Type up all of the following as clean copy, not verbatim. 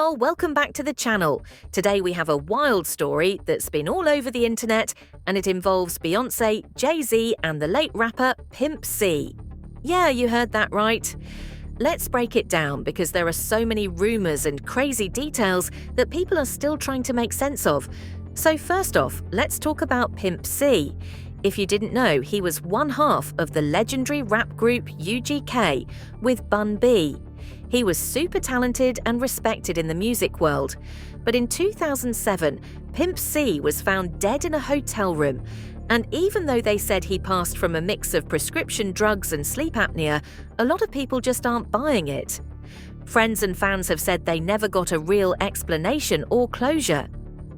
y'all, welcome back to the channel. Today we have a wild story that's been all over the internet, and it involves Beyoncé, Jay-Z and the late rapper Pimp C. Yeah, you heard that right. Let's break it down because there are so many rumors and crazy details that people are still trying to make sense of. So first off, let's talk about Pimp C. If you didn't know, he was one half of the legendary rap group UGK with Bun B. He was super talented and respected in the music world. But in 2007, Pimp C was found dead in a hotel room. And even though they said he passed from a mix of prescription drugs and sleep apnea, a lot of people just aren't buying it. Friends and fans have said they never got a real explanation or closure.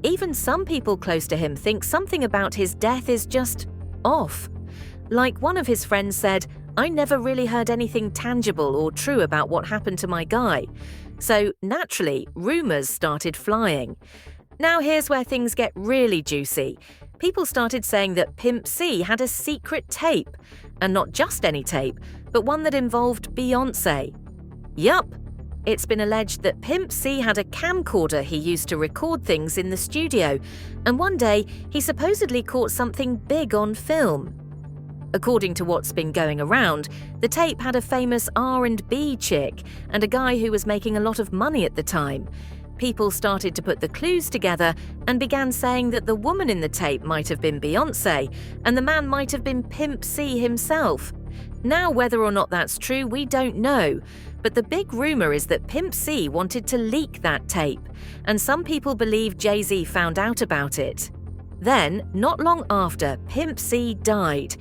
Even some people close to him think something about his death is just off. Like one of his friends said, "I never really heard anything tangible or true about what happened to my guy." So naturally, rumors started flying. Now here's where things get really juicy. People started saying that Pimp C had a secret tape, and not just any tape, but one that involved Beyoncé. Yup, it's been alleged that Pimp C had a camcorder he used to record things in the studio, and one day he supposedly caught something big on film. According to what's been going around, the tape had a famous R&B chick and a guy who was making a lot of money at the time. People started to put the clues together and began saying that the woman in the tape might have been Beyoncé and the man might have been Pimp C himself. Now, whether or not that's true, we don't know. But the big rumor is that Pimp C wanted to leak that tape, and some people believe Jay-Z found out about it. Then, not long after, Pimp C died.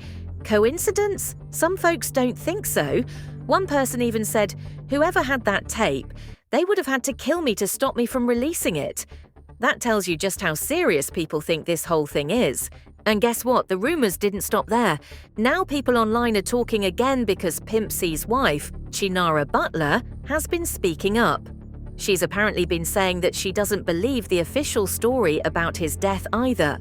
Coincidence? Some folks don't think so. One person even said, "Whoever had that tape, they would have had to kill me to stop me from releasing it." That tells you just how serious people think this whole thing is. And guess what? The rumors didn't stop there. Now people online are talking again because Pimp C's wife, Chinara Butler, has been speaking up. She's apparently been saying that she doesn't believe the official story about his death either.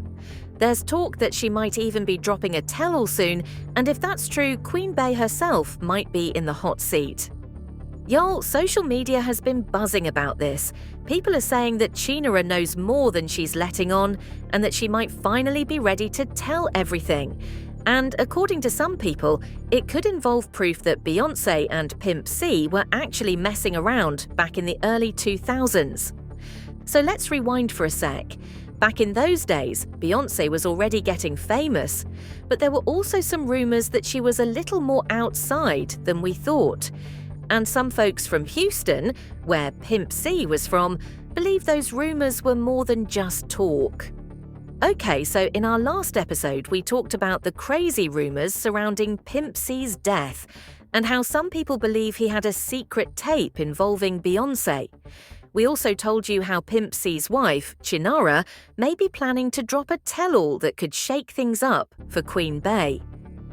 There's talk that she might even be dropping a tell-all soon, and if that's true, Queen Bey herself might be in the hot seat. Y'all, social media has been buzzing about this. People are saying that Chinara knows more than she's letting on, and that she might finally be ready to tell everything. And according to some people, it could involve proof that Beyoncé and Pimp C were actually messing around back in the early 2000s. So let's rewind for a sec. Back in those days, Beyoncé was already getting famous, but there were also some rumors that she was a little more outside than we thought. And some folks from Houston, where Pimp C was from, believe those rumors were more than just talk. Okay, so in our last episode, we talked about the crazy rumors surrounding Pimp C's death and how some people believe he had a secret tape involving Beyoncé. We also told you how Pimp C's wife, Chinara, may be planning to drop a tell-all that could shake things up for Queen Bey.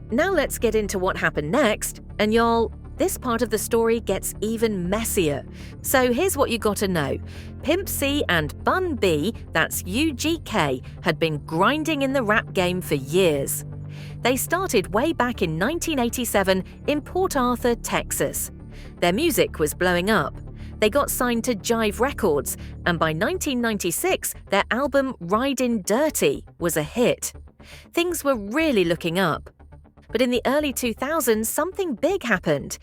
Now let's get into what happened next, and y'all, this part of the story gets even messier. So here's what you gotta know. Pimp C and Bun B, that's UGK, had been grinding in the rap game for years. They started way back in 1987 in Port Arthur, Texas. Their music was blowing up. They got signed to Jive Records, and by 1996, their album Ridin' Dirty was a hit. Things were really looking up. But in the early 2000s, something big happened.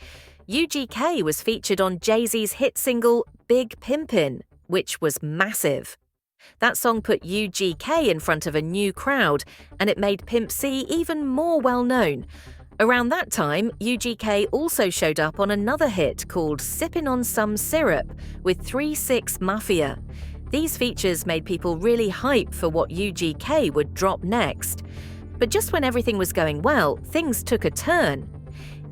UGK was featured on Jay-Z's hit single Big Pimpin', which was massive. That song put UGK in front of a new crowd, and it made Pimp C even more well-known. Around that time, UGK also showed up on another hit called Sippin' on Some Syrup with 3 6 Mafia. These features made people really hype for what UGK would drop next. But just when everything was going well, things took a turn.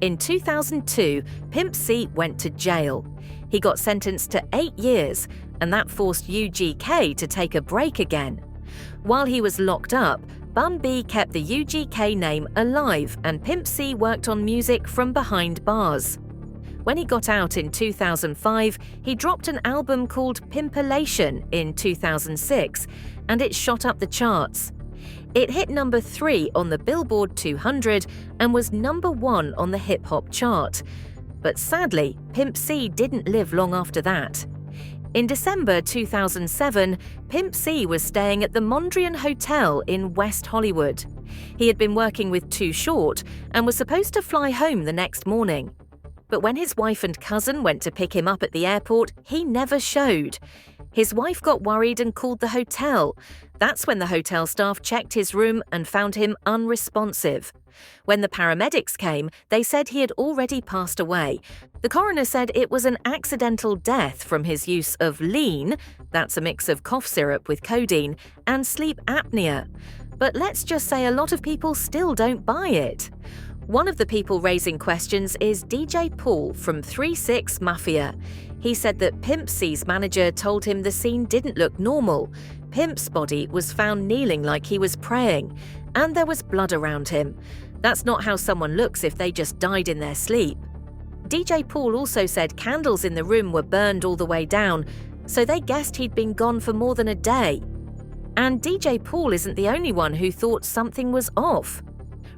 In 2002, Pimp C went to jail. He got sentenced to 8 years, and that forced UGK to take a break again. While he was locked up, Bun B kept the UGK name alive, and Pimp C worked on music from behind bars. When he got out in 2005, he dropped an album called Pimpalation in 2006, and it shot up the charts. It hit number 3 on the Billboard 200 and was number 1 on the hip-hop chart. But sadly, Pimp C didn't live long after that. In December 2007, Pimp C was staying at the Mondrian Hotel in West Hollywood. He had been working with Too Short and was supposed to fly home the next morning. But when his wife and cousin went to pick him up at the airport, he never showed. His wife got worried and called the hotel. That's when the hotel staff checked his room and found him unresponsive. When the paramedics came, they said he had already passed away. The coroner said it was an accidental death from his use of lean, that's a mix of cough syrup with codeine, and sleep apnea. But let's just say a lot of people still don't buy it. One of the people raising questions is DJ Paul from 3-6 Mafia. He said that Pimp C's manager told him the scene didn't look normal. Pimp's body was found kneeling like he was praying, and there was blood around him. That's not how someone looks if they just died in their sleep. DJ Paul also said candles in the room were burned all the way down, so they guessed he'd been gone for more than a day. And DJ Paul isn't the only one who thought something was off.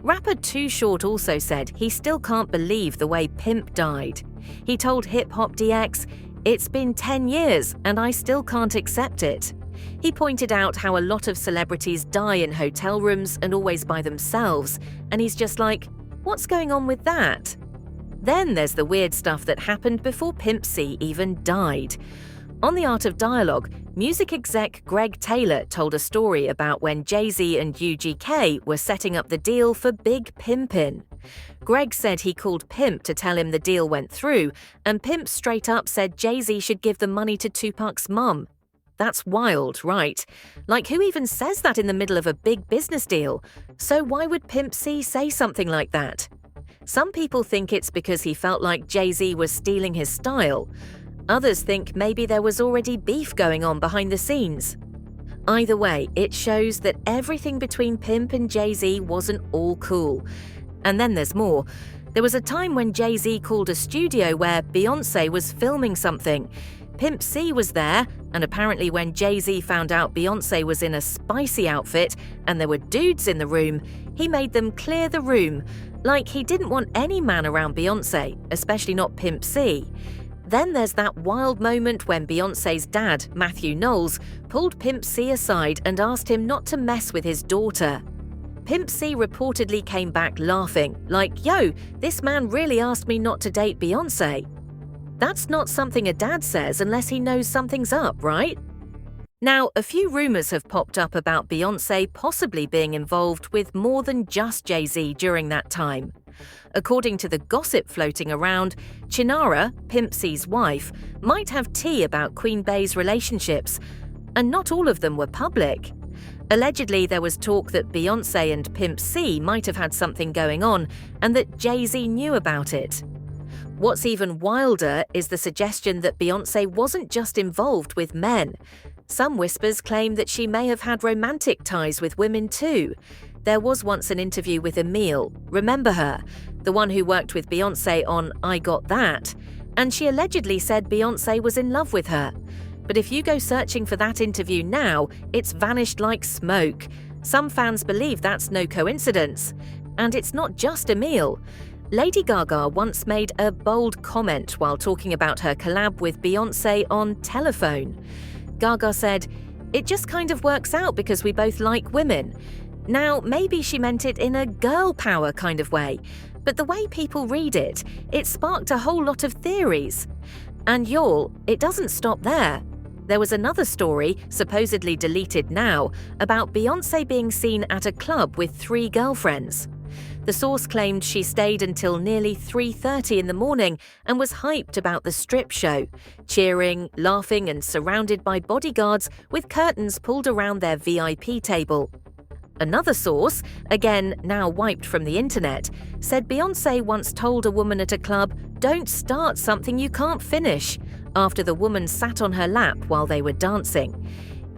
Rapper Too Short also said he still can't believe the way Pimp died. He told Hip Hop DX, "It's been 10 years and I still can't accept it." He pointed out how a lot of celebrities die in hotel rooms and always by themselves, and he's just like, what's going on with that? Then there's the weird stuff that happened before Pimp C even died. On The Art of Dialogue, music exec Greg Taylor told a story about when Jay-Z and UGK were setting up the deal for Big Pimpin'. Greg said he called Pimp to tell him the deal went through, and Pimp straight up said Jay-Z should give the money to Tupac's mum. That's wild, right? Like, who even says that in the middle of a big business deal? So why would Pimp C say something like that? Some people think it's because he felt like Jay-Z was stealing his style. Others think maybe there was already beef going on behind the scenes. Either way, it shows that everything between Pimp and Jay-Z wasn't all cool. And then there's more. There was a time when Jay-Z called a studio where Beyoncé was filming something. Pimp C was there, and apparently when Jay-Z found out Beyoncé was in a spicy outfit and there were dudes in the room, he made them clear the room. Like, he didn't want any man around Beyoncé, especially not Pimp C. Then there's that wild moment when Beyoncé's dad, Matthew Knowles, pulled Pimp C aside and asked him not to mess with his daughter. Pimp C reportedly came back laughing, like, "Yo, this man really asked me not to date Beyoncé." That's not something a dad says unless he knows something's up, right? Now, a few rumors have popped up about Beyoncé possibly being involved with more than just Jay-Z during that time. According to the gossip floating around, Chinara, Pimp C's wife, might have tea about Queen Bey's relationships, and not all of them were public. Allegedly, there was talk that Beyoncé and Pimp C might have had something going on and that Jay-Z knew about it. What's even wilder is the suggestion that Beyoncé wasn't just involved with men. Some whispers claim that she may have had romantic ties with women too. There was once an interview with Emile, remember her, the one who worked with Beyoncé on I Got That, and she allegedly said Beyoncé was in love with her. But if you go searching for that interview now, it's vanished like smoke. Some fans believe that's no coincidence. And it's not just Emile. Lady Gaga once made a bold comment while talking about her collab with Beyoncé on Telephone. Gaga said, "It just kind of works out because we both like women." Now, maybe she meant it in a girl power kind of way, but the way people read it, it sparked a whole lot of theories. And y'all, it doesn't stop there. There was another story, supposedly deleted now, about Beyoncé being seen at a club with 3 girlfriends. The source claimed she stayed until nearly 3:30 in the morning and was hyped about the strip show, cheering, laughing and surrounded by bodyguards with curtains pulled around their VIP table. Another source, again now wiped from the internet, said Beyoncé once told a woman at a club, "Don't start something you can't finish," after the woman sat on her lap while they were dancing.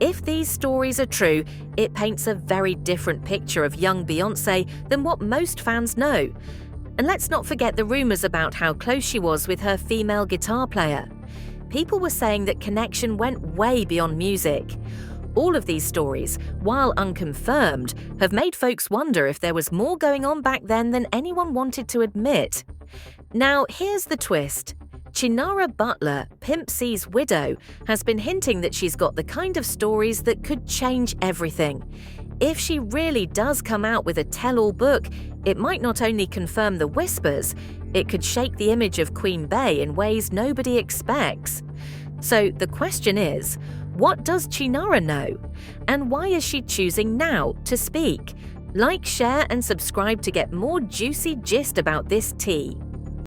If these stories are true, it paints a very different picture of young Beyoncé than what most fans know. And let's not forget the rumors about how close she was with her female guitar player. People were saying that connection went way beyond music. All of these stories, while unconfirmed, have made folks wonder if there was more going on back then than anyone wanted to admit. Now, here's the twist. Chinara Butler, Pimp C's widow, has been hinting that she's got the kind of stories that could change everything. If she really does come out with a tell-all book, it might not only confirm the whispers, it could shake the image of Queen Bey in ways nobody expects. So the question is, what does Chinara know? And why is she choosing now to speak? Like, share and subscribe to get more juicy gist about this tea.